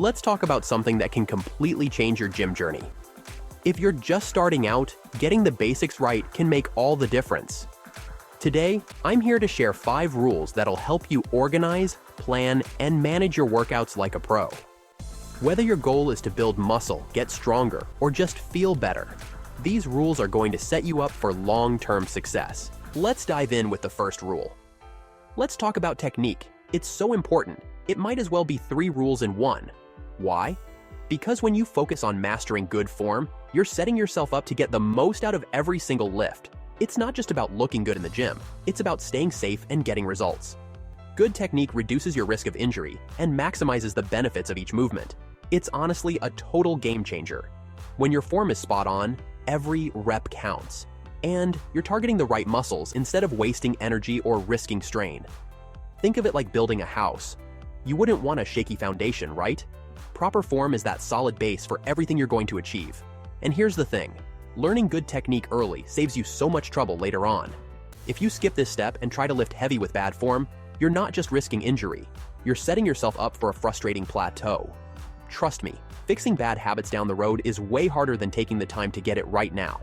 let's talk about something that can completely change your gym journey. If you're just starting out, getting the basics right can make all the difference. Today, I'm here to share 5 rules that'll help you organize, plan, and manage your workouts like a pro. Whether your goal is to build muscle, get stronger, or just feel better, these rules are going to set you up for long-term success. Let's dive in with the first rule. Let's talk about technique. It's so important, it might as well be 3 rules in one. Why? Because when you focus on mastering good form, you're setting yourself up to get the most out of every single lift. It's not just about looking good in the gym, it's about staying safe and getting results. Good technique reduces your risk of injury and maximizes the benefits of each movement. It's honestly a total game changer. When your form is spot on, every rep counts. And you're targeting the right muscles instead of wasting energy or risking strain. Think of it like building a house. You wouldn't want a shaky foundation, right? Proper form is that solid base for everything you're going to achieve. And here's the thing. Learning good technique early saves you so much trouble later on. If you skip this step and try to lift heavy with bad form, you're not just risking injury, you're setting yourself up for a frustrating plateau. Trust me, fixing bad habits down the road is way harder than taking the time to get it right now.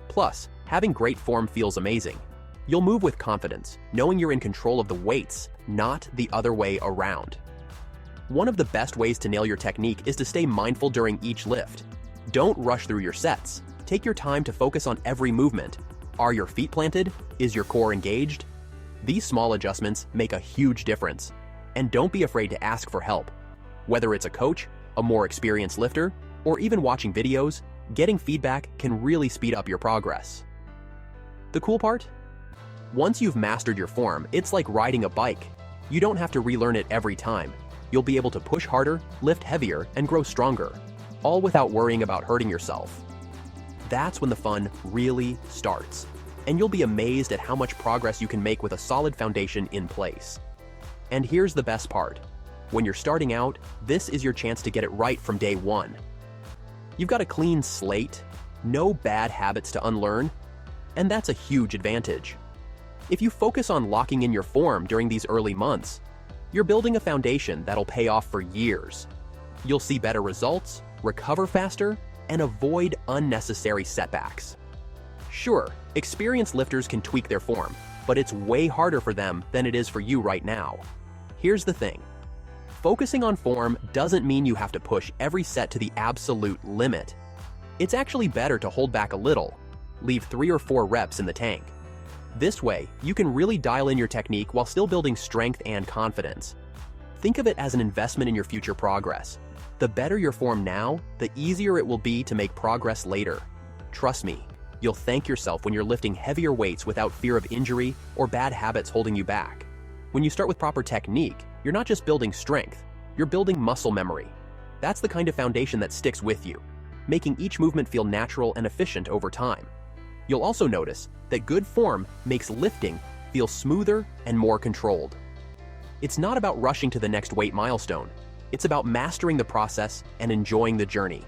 Plus, having great form feels amazing. You'll move with confidence, knowing you're in control of the weights, not the other way around. One of the best ways to nail your technique is to stay mindful during each lift. Don't rush through your sets. Take your time to focus on every movement. Are your feet planted? Is your core engaged? These small adjustments make a huge difference. And don't be afraid to ask for help. Whether it's a coach, a more experienced lifter, or even watching videos, getting feedback can really speed up your progress. The cool part? Once you've mastered your form, it's like riding a bike. You don't have to relearn it every time. You'll be able to push harder, lift heavier, and grow stronger, all without worrying about hurting yourself. That's when the fun really starts, and you'll be amazed at how much progress you can make with a solid foundation in place. And here's the best part. When you're starting out, this is your chance to get it right from day one. You've got a clean slate, no bad habits to unlearn, and that's a huge advantage. If you focus on locking in your form during these early months, you're building a foundation that'll pay off for years. You'll see better results, recover faster, and avoid unnecessary setbacks. Sure, experienced lifters can tweak their form, but it's way harder for them than it is for you right now. Here's the thing. Focusing on form doesn't mean you have to push every set to the absolute limit. It's actually better to hold back a little, leave 3 or 4 reps in the tank. This way, you can really dial in your technique while still building strength and confidence. Think of it as an investment in your future progress. The better your form now, the easier it will be to make progress later. Trust me, you'll thank yourself when you're lifting heavier weights without fear of injury or bad habits holding you back. When you start with proper technique, you're not just building strength, you're building muscle memory. That's the kind of foundation that sticks with you, making each movement feel natural and efficient over time. You'll also notice that good form makes lifting feel smoother and more controlled. It's not about rushing to the next weight milestone. It's about mastering the process and enjoying the journey.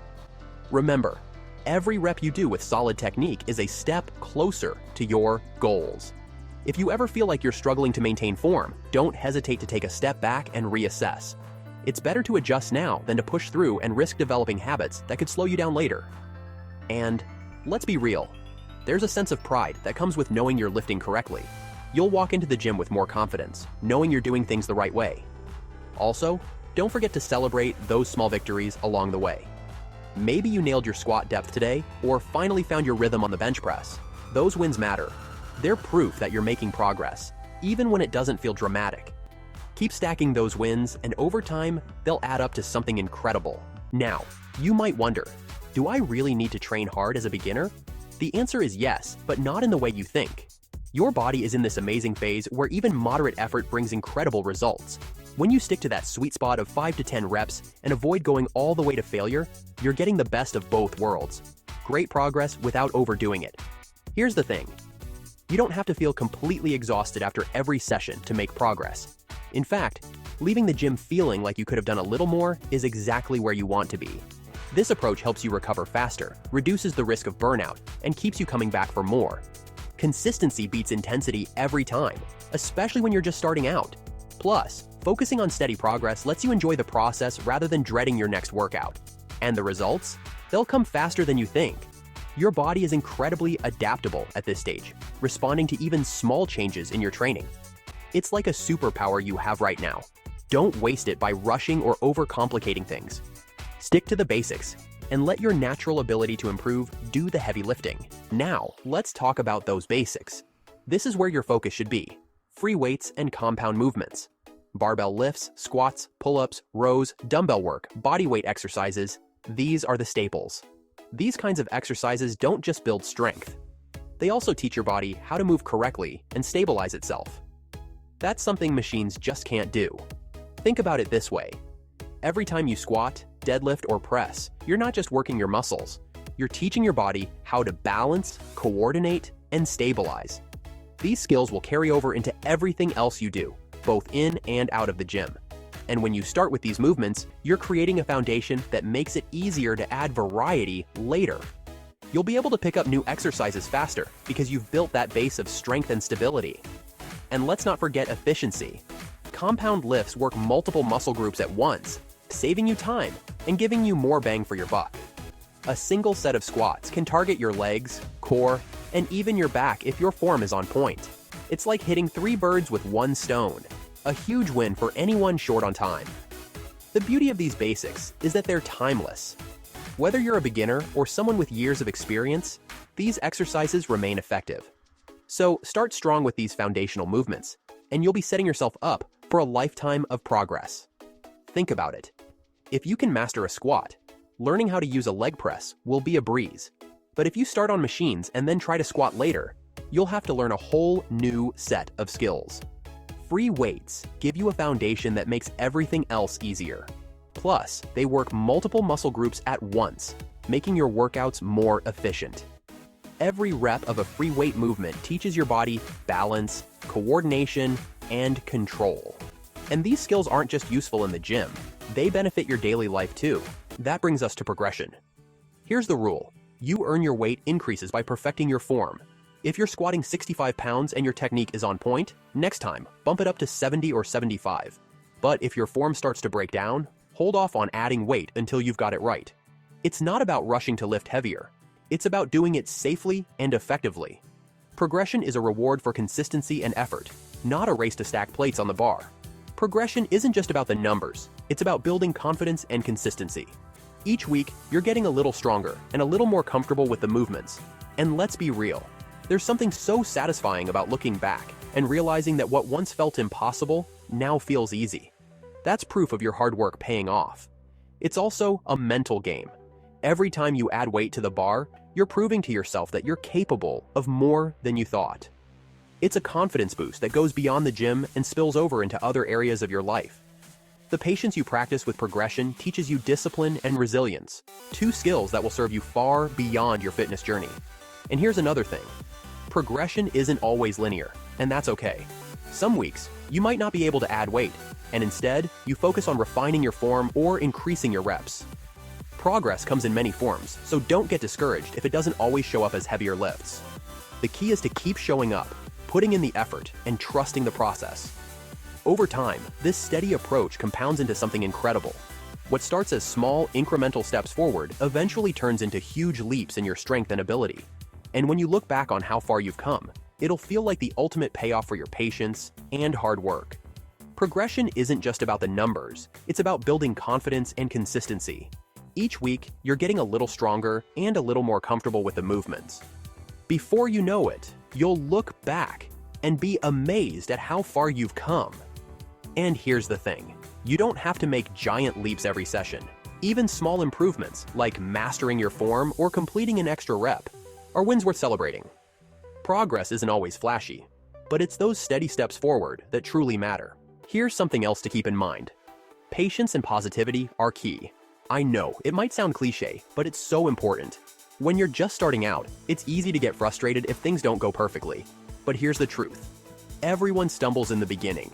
Remember, every rep you do with solid technique is a step closer to your goals. If you ever feel like you're struggling to maintain form, don't hesitate to take a step back and reassess. It's better to adjust now than to push through and risk developing habits that could slow you down later. And let's be real. There's a sense of pride that comes with knowing you're lifting correctly. You'll walk into the gym with more confidence, knowing you're doing things the right way. Also, don't forget to celebrate those small victories along the way. Maybe you nailed your squat depth today, or finally found your rhythm on the bench press. Those wins matter. They're proof that you're making progress, even when it doesn't feel dramatic. Keep stacking those wins, and over time, they'll add up to something incredible. Now, you might wonder, do I really need to train hard as a beginner? The answer is yes, but not in the way you think. Your body is in this amazing phase where even moderate effort brings incredible results. When you stick to that sweet spot of 5 to 10 reps and avoid going all the way to failure, you're getting the best of both worlds. Great progress without overdoing it. Here's the thing. You don't have to feel completely exhausted after every session to make progress. In fact, leaving the gym feeling like you could have done a little more is exactly where you want to be. This approach helps you recover faster, reduces the risk of burnout, and keeps you coming back for more. Consistency beats intensity every time, especially when you're just starting out. Plus, Focusing on steady progress lets you enjoy the process rather than dreading your next workout. And the results? They'll come faster than you think. Your body is incredibly adaptable at this stage, responding to even small changes in your training. It's like a superpower you have right now. Don't waste it by rushing or overcomplicating things. Stick to the basics and let your natural ability to improve do the heavy lifting. Now, let's talk about those basics. This is where your focus should be: free weights and compound movements. Barbell lifts, squats, pull-ups, rows, dumbbell work, bodyweight exercises, these are the staples. These kinds of exercises don't just build strength. They also teach your body how to move correctly and stabilize itself. That's something machines just can't do. Think about it this way. Every time you squat, deadlift, or press, you're not just working your muscles. You're teaching your body how to balance, coordinate, and stabilize. These skills will carry over into everything else you do, both in and out of the gym. And when you start with these movements, you're creating a foundation that makes it easier to add variety later. You'll be able to pick up new exercises faster because you've built that base of strength and stability. And let's not forget efficiency. Compound lifts work multiple muscle groups at once, saving you time and giving you more bang for your buck. A single set of squats can target your legs, core, and even your back if your form is on point. It's like hitting 3 birds with 1 stone, a huge win for anyone short on time. The beauty of these basics is that they're timeless. Whether you're a beginner or someone with years of experience, these exercises remain effective. So start strong with these foundational movements, and you'll be setting yourself up for a lifetime of progress. Think about it. If you can master a squat, learning how to use a leg press will be a breeze. But if you start on machines and then try to squat later, you'll have to learn a whole new set of skills. Free weights give you a foundation that makes everything else easier. Plus, they work multiple muscle groups at once, making your workouts more efficient. Every rep of a free weight movement teaches your body balance, coordination, and control. And these skills aren't just useful in the gym, they benefit your daily life too. That brings us to progression. Here's the rule. You earn your weight increases by perfecting your form. If you're squatting 65 pounds and your technique is on point, next time, bump it up to 70 or 75. But if your form starts to break down, hold off on adding weight until you've got it right. It's not about rushing to lift heavier. It's about doing it safely and effectively. Progression is a reward for consistency and effort, not a race to stack plates on the bar. Progression isn't just about the numbers, it's about building confidence and consistency. Each week, you're getting a little stronger and a little more comfortable with the movements. And let's be real, there's something so satisfying about looking back and realizing that what once felt impossible now feels easy. That's proof of your hard work paying off. It's also a mental game. Every time you add weight to the bar, you're proving to yourself that you're capable of more than you thought. It's a confidence boost that goes beyond the gym and spills over into other areas of your life. The patience you practice with progression teaches you discipline and resilience, 2 skills that will serve you far beyond your fitness journey. And here's another thing. Progression isn't always linear, and that's okay. Some weeks, you might not be able to add weight, and instead, you focus on refining your form or increasing your reps. Progress comes in many forms, so don't get discouraged if it doesn't always show up as heavier lifts. The key is to keep showing up, putting in the effort, and trusting the process. Over time, this steady approach compounds into something incredible. What starts as small, incremental steps forward eventually turns into huge leaps in your strength and ability. And when you look back on how far you've come, it'll feel like the ultimate payoff for your patience and hard work. Progression isn't just about the numbers, it's about building confidence and consistency. Each week, you're getting a little stronger and a little more comfortable with the movements. Before you know it, you'll look back and be amazed at how far you've come. And here's the thing, you don't have to make giant leaps every session. Even small improvements, like mastering your form or completing an extra rep, are wins worth celebrating. Progress isn't always flashy, but it's those steady steps forward that truly matter. Here's something else to keep in mind. Patience and positivity are key. I know, it might sound cliche, but it's so important. When you're just starting out, it's easy to get frustrated if things don't go perfectly. But here's the truth. Everyone stumbles in the beginning.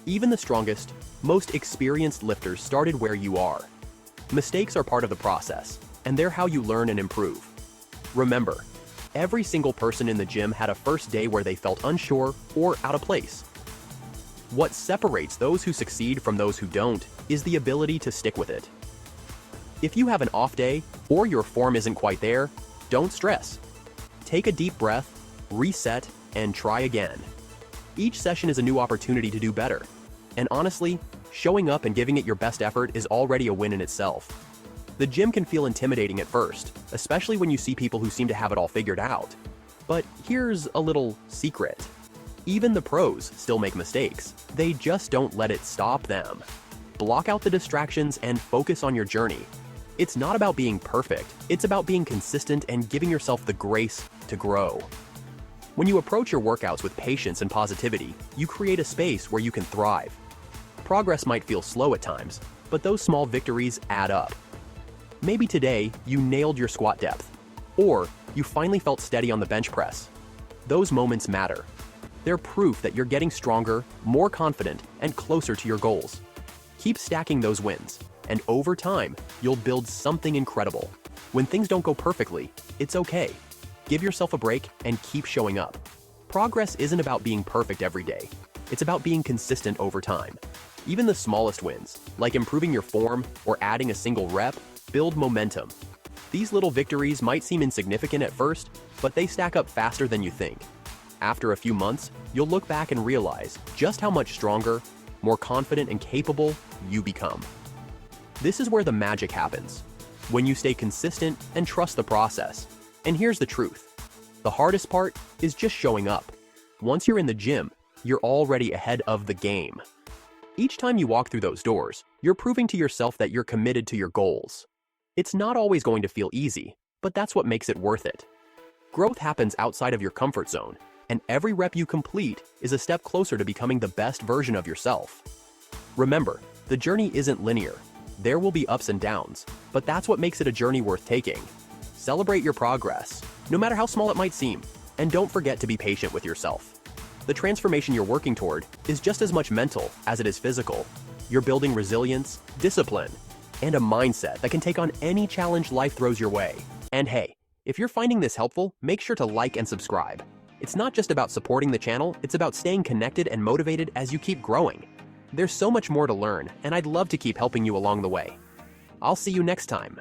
Even the strongest, most experienced lifters started where you are. Mistakes are part of the process, and they're how you learn and improve. Remember, every single person in the gym had a first day where they felt unsure or out of place. What separates those who succeed from those who don't is the ability to stick with it. If you have an off day or your form isn't quite there, don't stress. Take a deep breath, reset, and try again. Each session is a new opportunity to do better. And honestly, showing up and giving it your best effort is already a win in itself. The gym can feel intimidating at first, especially when you see people who seem to have it all figured out. But here's a little secret. Even the pros still make mistakes. They just don't let it stop them. Block out the distractions and focus on your journey. It's not about being perfect, it's about being consistent and giving yourself the grace to grow. When you approach your workouts with patience and positivity, you create a space where you can thrive. Progress might feel slow at times, but those small victories add up. Maybe today you nailed your squat depth, or you finally felt steady on the bench press. Those moments matter. They're proof that you're getting stronger, more confident, and closer to your goals. Keep stacking those wins, and over time, you'll build something incredible. When things don't go perfectly, it's okay. Give yourself a break and keep showing up. Progress isn't about being perfect every day. It's about being consistent over time. Even the smallest wins, like improving your form or adding a single rep, build momentum. These little victories might seem insignificant at first, but they stack up faster than you think. After a few months, you'll look back and realize just how much stronger, more confident and capable you become. This is where the magic happens, when you stay consistent and trust the process. And here's the truth. The hardest part is just showing up. Once you're in the gym, you're already ahead of the game. Each time you walk through those doors, you're proving to yourself that you're committed to your goals. It's not always going to feel easy, but that's what makes it worth it. Growth happens outside of your comfort zone, and every rep you complete is a step closer to becoming the best version of yourself. Remember, the journey isn't linear. There will be ups and downs, but that's what makes it a journey worth taking. Celebrate your progress, no matter how small it might seem, and don't forget to be patient with yourself. The transformation you're working toward is just as much mental as it is physical. You're building resilience, discipline, and a mindset that can take on any challenge life throws your way. And hey, if you're finding this helpful, make sure to like and subscribe. It's not just about supporting the channel, it's about staying connected and motivated as you keep growing. There's so much more to learn, and I'd love to keep helping you along the way. I'll see you next time.